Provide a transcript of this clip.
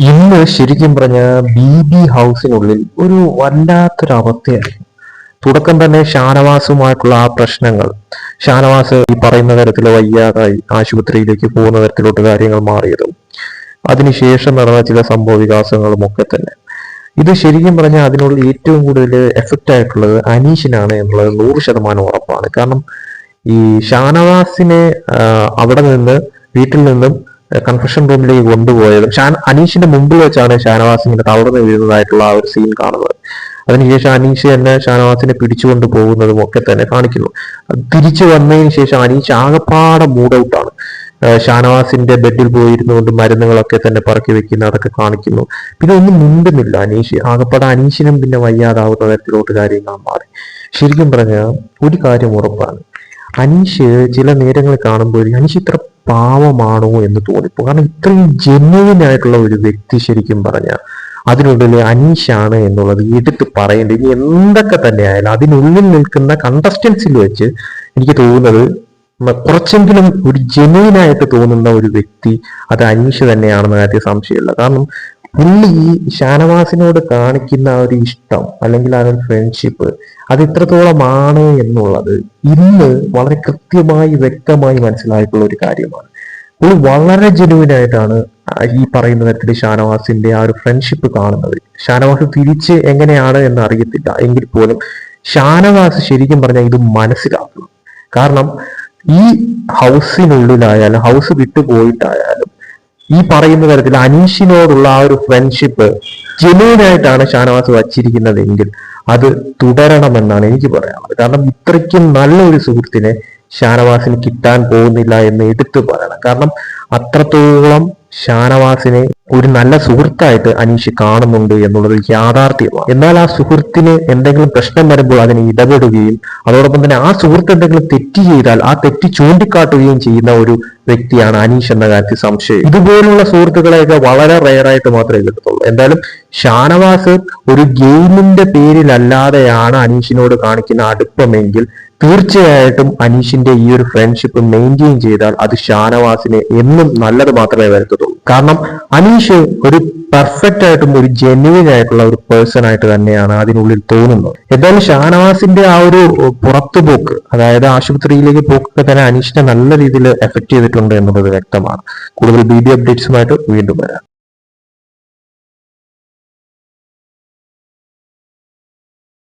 ഇന്ന് ശരിക്കും പറഞ്ഞ ബി ഹൗസിനുള്ളിൽ ഒരു വല്ലാത്തൊരവസ്ഥയായിരുന്നു. തുടക്കം തന്നെ ഷാനവാസുമായിട്ടുള്ള ആ പ്രശ്നങ്ങൾ. ഷാനവാസ് ഈ പറയുന്ന തരത്തിൽ വയ്യാതായി ആശുപത്രിയിലേക്ക് പോകുന്ന തരത്തിലോട്ട് കാര്യങ്ങൾ മാറിയതും അതിനുശേഷം നടന്ന ചില സംഭവ വികാസങ്ങളും ഒക്കെ തന്നെ. ഇത് ശരിക്കും പറഞ്ഞാൽ അതിനുള്ളിൽ ഏറ്റവും കൂടുതൽ എഫക്റ്റ് ആയിട്ടുള്ളത് അനീഷിനാണ് എന്നുള്ളത് 100% ഉറപ്പാണ്. കാരണം ഈ ഷാനവാസിനെ അവിടെ നിന്ന് വീട്ടിൽ നിന്നും കൺഫെഷൻ റൂമിലേക്ക് കൊണ്ടുപോയതും അനീഷിന്റെ മുമ്പിൽ വെച്ചാണ് ഷാനവാസ് ഇങ്ങനെ തളർന്നു വീഴുന്നതായിട്ടുള്ള ആ ഒരു സീൻ കാണുന്നത്. അതിനുശേഷം അനീഷ് തന്നെ ഷാനവാസിനെ പിടിച്ചുകൊണ്ട് പോകുന്നതും ഒക്കെ തന്നെ കാണിക്കുന്നു. തിരിച്ചു വന്നതിന് ശേഷം അനീഷ് ആകപ്പാടെ മൂഡ് ഔട്ടാണ്. ഷാനവാസിന്റെ ബെഡിൽ പോയിരുന്നുകൊണ്ട് മരുന്നുകളൊക്കെ തന്നെ പറക്കി വെക്കുന്ന അതൊക്കെ കാണിക്കുന്നു. പിന്നെ ഒന്നും മിണ്ടുന്നില്ല അനീഷ്. ആകപ്പാടെ അനീഷിനും പിന്നെ വയ്യാതാവുന്ന തരത്തിലോട്ട് കാര്യങ്ങൾ മാറി. ശരിക്കും പറഞ്ഞാൽ ഒരു കാര്യം ഉറപ്പാണ്, അനീഷ് ചില നേരങ്ങളിൽ കാണുമ്പോൾ അനീഷ് ഇത്ര പാവമാണോ എന്ന് തോന്നിപ്പോ. കാരണം ഇത്രയും ജെന്യുവൻ ആയിട്ടുള്ള ഒരു വ്യക്തി ശരിക്കും പറഞ്ഞാൽ അതിനുള്ളിൽ അനീഷാണ് എന്നുള്ളത് എടുത്ത് പറയേണ്ടത്. ഇനി എന്തൊക്കെ തന്നെ ആയാലും അതിനുള്ളിൽ നിൽക്കുന്ന കണ്ടസ്റ്റൻസിൽ വെച്ച് എനിക്ക് തോന്നുന്നത് കുറച്ചെങ്കിലും ഒരു ജെന്യുവൻ ആയിട്ട് തോന്നുന്ന ഒരു വ്യക്തി അത് അനീഷ് തന്നെയാണെന്ന കാര്യത്തിൽ സംശയമില്ല. കാരണം പുള്ളി ഈ ഷാനവാസിനോട് കാണിക്കുന്ന ആ ഒരു ഇഷ്ടം അല്ലെങ്കിൽ ആ ഒരു ഫ്രണ്ട്ഷിപ്പ് അത് എത്രത്തോളമാണ് എന്നുള്ളത് ഇന്ന് വളരെ കൃത്യമായി വ്യക്തമായി മനസ്സിലായിട്ടുള്ള ഒരു കാര്യമാണ്. പുള്ളി വളരെ ജെനുവിൻ ആയിട്ടാണ് ഈ പറയുന്ന തരത്തിൽ ഷാനവാസിന്റെ ആ ഒരു ഫ്രണ്ട്ഷിപ്പ് കാണുന്നത്. ഷാനവാസ് തിരിച്ച് എങ്ങനെയാണ് എന്ന് അറിയത്തില്ല എങ്കിൽ പോലും ഷാനവാസ് ശരിക്കും പറഞ്ഞാൽ ഇത് മനസ്സിലാക്കണം. കാരണം ഈ ഹൗസിനുള്ളിലായാലും ഹൗസ് വിട്ടുപോയിട്ടായാലും ഈ പറയുന്ന തരത്തിൽ അനീഷിനോടുള്ള ആ ഒരു ഫ്രണ്ട്ഷിപ്പ് ജെന്യൂൻ ആയിട്ടാണ് ഷാനവാസ് വച്ചിരിക്കുന്നതെങ്കിൽ അത് തുടരണമെന്നാണ് എനിക്ക് പറയാനുള്ളത്. കാരണം ഇത്രയ്ക്കും നല്ലൊരു സുഹൃത്തിനെ ഷാനവാസിന് കിട്ടാൻ പോകുന്നില്ല എന്ന് എടുത്തു പറയണം. കാരണം അത്രത്തോളം ഷാനവാസിനെ ഒരു നല്ല സുഹൃത്തായിട്ട് അനീഷ് കാണുന്നുണ്ട് എന്നുള്ളത് യാഥാർത്ഥ്യമാണ്. എന്നാൽ ആ സുഹൃത്തിന് എന്തെങ്കിലും പ്രശ്നം വരുമ്പോൾ അതിന് ഇടപെടുകയും അതോടൊപ്പം തന്നെ ആ സുഹൃത്ത് എന്തെങ്കിലും തെറ്റ് ചെയ്താൽ ആ തെറ്റ് ചൂണ്ടിക്കാട്ടുകയും ചെയ്യുന്ന ഒരു വ്യക്തിയാണ് അനീഷ് എന്ന കാര്യത്തിൽ സംശയം. ഇതുപോലുള്ള സുഹൃത്തുക്കളെയൊക്കെ വളരെ റെയറായിട്ട് മാത്രമേ കിട്ടത്തുള്ളൂ. എന്തായാലും ഷാനവാസ് ഒരു ഗെയിമിന്റെ പേരിലല്ലാതെയാണ് അനീഷിനോട് കാണിക്കുന്ന അടുപ്പമെങ്കിൽ തീർച്ചയായിട്ടും അനീഷിന്റെ ഈ ഒരു ഫ്രണ്ട്ഷിപ്പ് മെയിൻറ്റെയിൻ ചെയ്താൽ അത് ഷാനവാസിന് എന്നും നല്ലത് മാത്രമേ വരുത്തുള്ളൂ. കാരണം അനീഷ് ഒരു പെർഫെക്റ്റ് ആയിട്ടും ഒരു ജെന്യുവൻ ആയിട്ടുള്ള ഒരു പേഴ്സൺ ആയിട്ട് തന്നെയാണ് അതിനുള്ളിൽ തോന്നുന്നത്. എന്തായാലും ഷാനവാസിന്റെ ആ ഒരു പുറത്തുപോക്ക്, അതായത് ആശുപത്രിയിലേക്ക് പോക്കൊക്കെ തന്നെ അനീഷിനെ നല്ല രീതിയിൽ എഫക്ട് ചെയ്തിട്ടുണ്ട് എന്നുള്ളത് വ്യക്തമാണ്. കൂടുതൽ ബി അപ്ഡേറ്റ്സുമായിട്ട് വീണ്ടും വരാം.